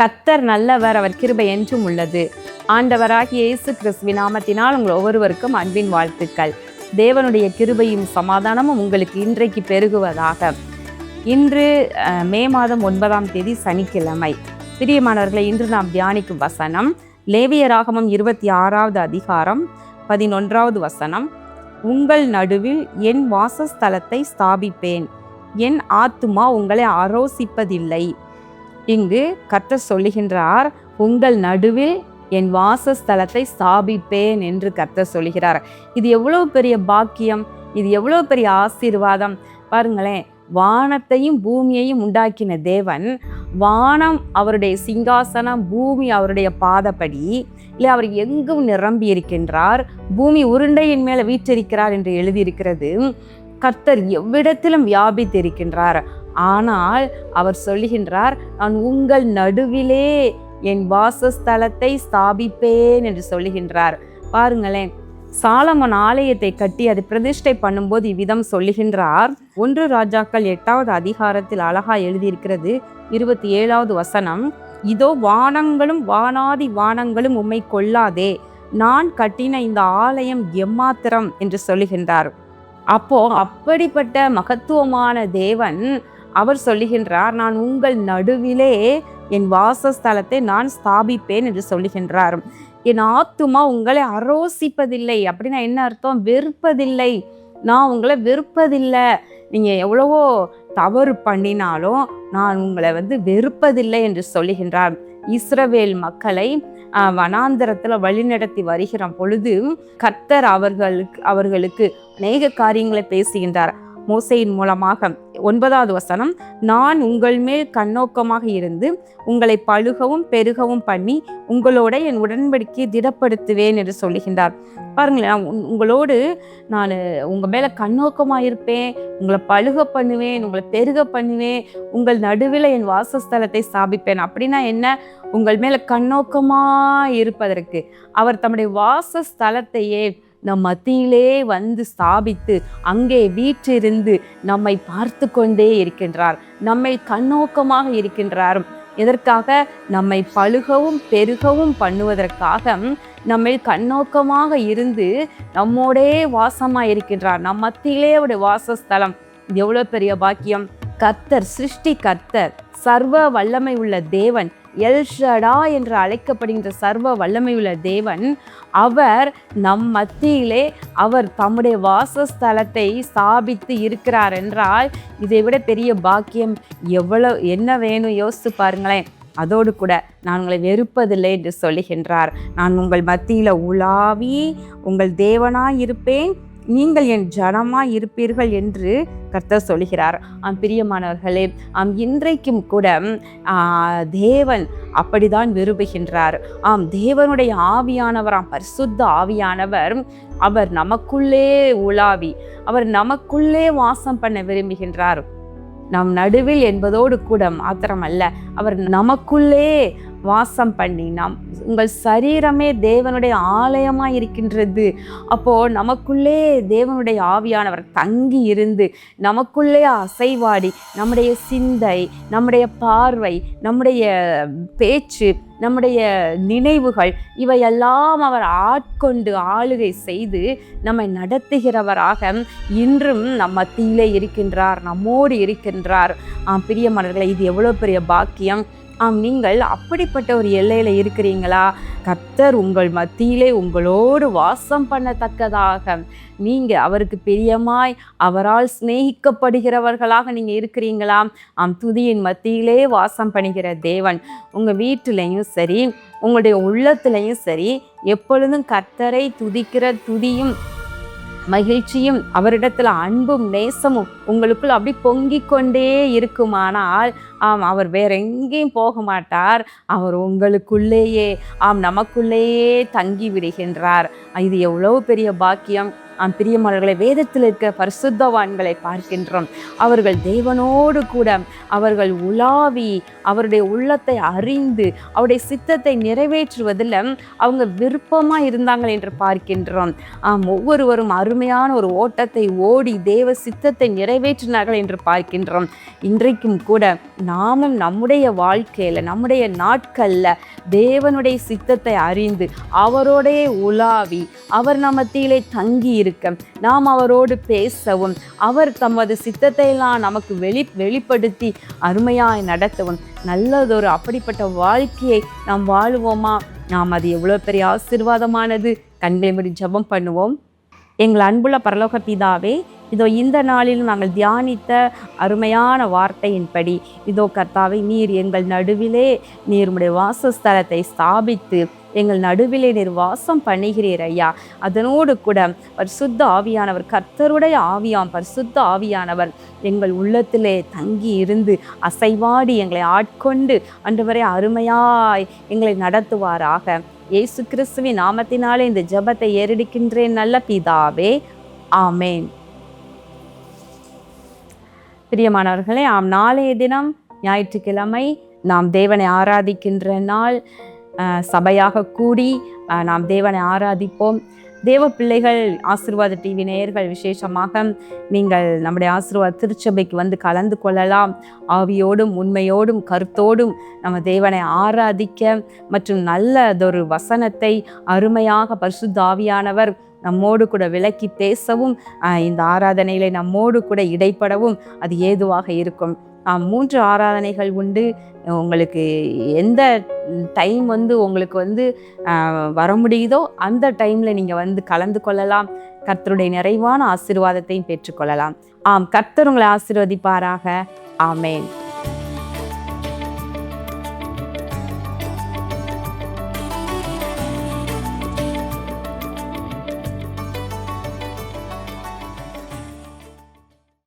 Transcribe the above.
கர்த்தர் நல்லவர், அவர் கிருபை என்றும் உள்ளது. ஆண்டவராகிய இயேசு கிறிஸ்துவின் நாமத்தினால் உங்கள் ஒவ்வொருவருக்கும் அன்பின் வாழ்த்துக்கள். தேவனுடைய கிருபையும் சமாதானமும் உங்களுக்கு இன்றைக்கு பெருகுவதாக. இன்று மே மாதம் 9ஆம் தேதி சனிக்கிழமை. பிரியமானவர்களை, இன்று நாம் தியானிக்கும் வசனம் லேவியராகமம் 26வது அதிகாரம் 11வது வசனம். உங்கள் நடுவில் என் வாசஸ்தலத்தை ஸ்தாபிப்பேன், என் ஆத்துமா உங்களை ஆரோசிப்பதில்லை. இங்கு கர்த்தர் சொல்லுகின்றார், உங்கள் நடுவில் என் வாசஸ்தலத்தை ஸ்தாபிப்பேன் என்று கர்த்தர் சொல்லுகிறார். இது எவ்வளவு பெரிய பாக்கியம், இது எவ்வளவு பெரிய ஆசீர்வாதம் பாருங்களேன். வானத்தையும் பூமியையும் உண்டாக்கின தேவன், வானம் அவருடைய சிங்காசனம், பூமி அவருடைய பாதப்படி, இல்லை அவர் எங்கும் நிரம்பி இருக்கின்றார், பூமி உருண்டையின் மேலே வீற்றிருக்கிறார் என்று எழுதியிருக்கிறது. கர்த்தர் எவ்விடத்திலும் வியாபித்திருக்கின்றார். ஆனால் அவர் சொல்லுகின்றார், நான் உங்கள் நடுவிலே என் வாசஸ்தலத்தை ஸ்தாபிப்பேன் என்று சொல்லுகின்றார். பாருங்களேன், சாலமோன் ஆலயத்தை கட்டி அதை பிரதிஷ்டை பண்ணும்போது இவ்விதம் சொல்லுகின்றார். 1 ராஜாக்கள் 8வது அதிகாரத்தில் அழகா எழுதியிருக்கிறது, 27வது வசனம். இதோ வானங்களும் வானாதி வானங்களும் உம்மை கொள்ளாதே, நான் கட்டின இந்த ஆலயம் எம்மாத்திரம் என்று சொல்லுகின்றார். அப்போ அப்படிப்பட்ட மகத்துவமான தேவன் அவர் சொல்லுகின்றார், நான் உங்கள் நடுவிலே என் வாசஸ்தலத்தை நான் ஸ்தாபிப்பேன் என்று சொல்லுகின்றார். என் ஆத்துமா உங்களை அரோசிப்பதில்லை. அப்படின்னா என்ன அர்த்தம்? வெறுப்பதில்லை. நான் உங்களை வெறுப்பதில்லை. நீங்கள் எவ்வளவோ தவறு பண்ணினாலும் நான் உங்களை வெறுப்பதில்லை என்று சொல்லுகின்றார். இஸ்ரவேல் மக்களை வனாந்தரத்தில் வழிநடத்தி வருகிற பொழுது கர்த்தர் அவர்களுக்கு அநேக காரியங்களை பேசுகின்றார். மோசேயின் மூலமாக 9வது வசனம், நான் உங்கள் மேல் கண்ணோக்கமாக இருந்து உங்களை பழுகவும் பெருகவும் பண்ணி உங்களோட என் உடன்படிக்கையை திடப்படுத்துவேன் என்று சொல்லுகின்றார். பாருங்களேன், உங்களோடு நான் உங்கள் மேலே கண்ணோக்கமாக இருப்பேன், உங்களை பழுக பண்ணுவேன், உங்களை பெருக பண்ணுவேன், உங்கள் நடுவில் என் வாசஸ்தலத்தை ஸ்தாபிப்பேன். அப்படின்னா என்ன? உங்கள் மேலே கண்ணோக்கமாக இருப்பதற்கு அவர் தம்முடைய வாசஸ்தலத்தையே நம் மத்தியிலே ஸ்தாபித்து அங்கே வீற்றிருந்து நம்மை பார்த்து கொண்டே இருக்கின்றார். நம்மை கண்ணோக்கமாக இருக்கின்றார். எதற்காக? நம்மை பழுகவும் பெருகவும் பண்ணுவதற்காக நம்மை கண்ணோக்கமாக இருந்து நம்மோடே வாசமாக இருக்கின்றார். நம் மத்தியிலே அவருடைய வாசஸ்தலம். இது எவ்வளோ பெரிய பாக்கியம்! கர்த்தர் சிருஷ்டி கர்த்தர், சர்வ வல்லமை உள்ள தேவன், எல் ஷடா என்று அழைக்கப்படுகின்ற சர்வ வல்லமை உள்ள தேவன், அவர் நம் மத்தியிலே அவர் தம்முடைய வாசஸ்தலத்தை ஸ்தாபித்து இருக்கிறார் என்றால் இதை விட பெரிய பாக்கியம் என்ன வேணும்? யோசித்து பாருங்களேன். அதோடு கூட நான் உங்களை வெறுப்பதில்லை என்று சொல்லுகின்றார். நான் உங்கள் மத்தியில் உலாவி உங்கள் தேவனாய் இருப்பேன், நீங்கள் என் ஜனமாய் இருப்பீர்கள் என்று கர்த்தர் சொல்கிறார். பிரியமானவர்களே, இன்றைக்கும் கூட தேவன் அப்படிதான் விரும்புகின்றார். தேவனுடைய ஆவியானவர், பரிசுத்த ஆவியானவர், அவர் நமக்குள்ளே உலாவி அவர் நமக்குள்ளே வாசம் பண்ண விரும்புகின்றார். நம் நடுவில் என்பதோடு கூட மாத்திரமல்ல, அவர் நமக்குள்ளே வாசம் பண்ணி உங்கள் சரீரமே தேவனுடைய ஆலயமாக இருக்கின்றது. அப்போது நமக்குள்ளே தேவனுடைய ஆவியானவர் தங்கி இருந்து நமக்குள்ளே அசைவாடி நம்முடைய சிந்தை, நம்முடைய பார்வை, நம்முடைய பேச்சு, நம்முடைய நினைவுகள் இவையெல்லாம் அவர் ஆட்கொண்டு ஆளுகை செய்து நம்மை நடத்துகிறவராக இன்றும் நம் மத்தியிலே இருக்கின்றார், நம்மோடு இருக்கின்றார். பிரியமானவர்களே, இது எவ்வளோ பெரிய பாக்கியம்! நீங்கள் அப்படிப்பட்ட ஒரு எல்லையில் இருக்கிறீங்களா? கர்த்தர் உங்கள் மத்தியிலே உங்களோடு வாசம் பண்ணத்தக்கதாக நீங்கள் அவருக்கு பிரியமாய் அவரால் சிநேகிக்கப்படுகிறவர்களாக நீங்கள் இருக்கிறீங்களா? துதியின் மத்தியிலே வாசம் பண்ணுகிற தேவன் உங்கள் வீட்டிலையும் சரி, உங்களுடைய உள்ளத்திலையும் சரி, எப்பொழுதும் கர்த்தரை துதிக்கிற துதியும் மகிழ்ச்சியும் அவரிடத்துல அன்பும் நேசமும் உங்களுக்குள் அப்படி பொங்கிக் கொண்டே இருக்குமானால் அவர் வேற எங்கேயும் போக மாட்டார். அவர் உங்களுக்குள்ளேயே நமக்குள்ளேயே தங்கி விடுகின்றார். இது எவ்வளவு பெரிய பாக்கியம்! பிரியமானவர்களை, வேதத்தில் இருக்கிற பரிசுத்தவான்களை பார்க்கின்றோம். அவர்கள் தேவனோடு கூட அவர்கள் உலாவி அவருடைய உள்ளத்தை அறிந்து அவருடைய சித்தத்தை நிறைவேற்றுவதில் அவங்க விருப்பமாக இருந்தாங்க என்று பார்க்கின்றோம். ஒவ்வொருவரும் அருமையான ஒரு ஓட்டத்தை ஓடி தேவ சித்தத்தை நிறைவேற்றினார்கள் என்று பார்க்கின்றோம். இன்றைக்கும் கூட நாமும் நம்முடைய வாழ்க்கையில் நம்முடைய நாட்களில் தேவனுடைய சித்தத்தை அறிந்து அவரோடைய உலாவி அவர் மத்தியிலே தங்கி இருக்க நாம் அவரோடு பேசவும் அவர் தமது சித்தத்தை எல்லாம் நமக்கு வெளிப்படுத்தி அருமையாய் நடத்தவும் நல்லதொரு அப்படிப்பட்ட வாழ்க்கையை நாம் வாழுவோமா? நாம் அது எவ்வளோ பெரிய ஆசீர்வாதமானது. கண்களை மூடி ஜெபம் பண்ணுவோம். எங்கள் அன்புள்ள பரலோக பிதாவே, இதோ இந்த நாளிலும் நாங்கள் தியானித்த அருமையான வார்த்தையின்படி இதோ கர்த்தாவே, நீர் எங்கள் நடுவிலே நீர் உம்முடைய வாசஸ்தலத்தை ஸ்தாபித்து எங்கள் நடுவிலே நீர் வாசம் பண்ணுகிறீர் ஐயா. அதனோடு கூட பரிசுத்த ஆவியானவர், கர்த்தருடைய ஆவியாம் பரிசுத்த ஆவியானவர் எங்கள் உள்ளத்திலே தங்கி இருந்து அசைவாடி எங்களை ஆட்கொண்டு ஆண்டவரே அருமையாய் எங்களை நடத்துவாராக. இயேசு கிறிஸ்துவின் நாமத்தினாலே இந்த ஜெபத்தை ஏறெடுக்கின்றேன் நல்ல பிதாவே, ஆமேன். பிரியமானவர்களே, நாளைய தினம் ஞாயிற்றுக்கிழமை நாம் தேவனை ஆராதிக்கின்ற நாள். சபையாக கூடி நாம் தேவனை ஆராதிப்போம். தேவ பிள்ளைகள், ஆசீர்வாத டிவி நேயர்கள் விசேஷமாக நீங்கள் நம்முடைய ஆசீர்வாத திருச்சபைக்கு வந்து கலந்து கொள்ளலாம். ஆவியோடும் உண்மையோடும் கருத்தோடும் நம்ம தேவனை ஆராதிக்க மற்றும் நல்லதொரு வசனத்தை அருமையாக பரிசுத்த ஆவியானவர் நம்மோடு கூட விளக்கி பேசவும் இந்த ஆராதனையிலே நம்மோடு கூட இடைப்படவும் அது ஏதுவாக இருக்கும். 3 ஆராதனைகள் உண்டு. உங்களுக்கு எந்த டைம் உங்களுக்கு வர முடியுதோ அந்த டைமில் நீங்கள் கலந்து கொள்ளலாம். கர்த்தருடைய நிறைவான ஆசீர்வாதத்தையும் பெற்றுக்கொள்ளலாம். கர்த்தர் உங்களை ஆசீர்வதிப்பாராக. ஆமேன்.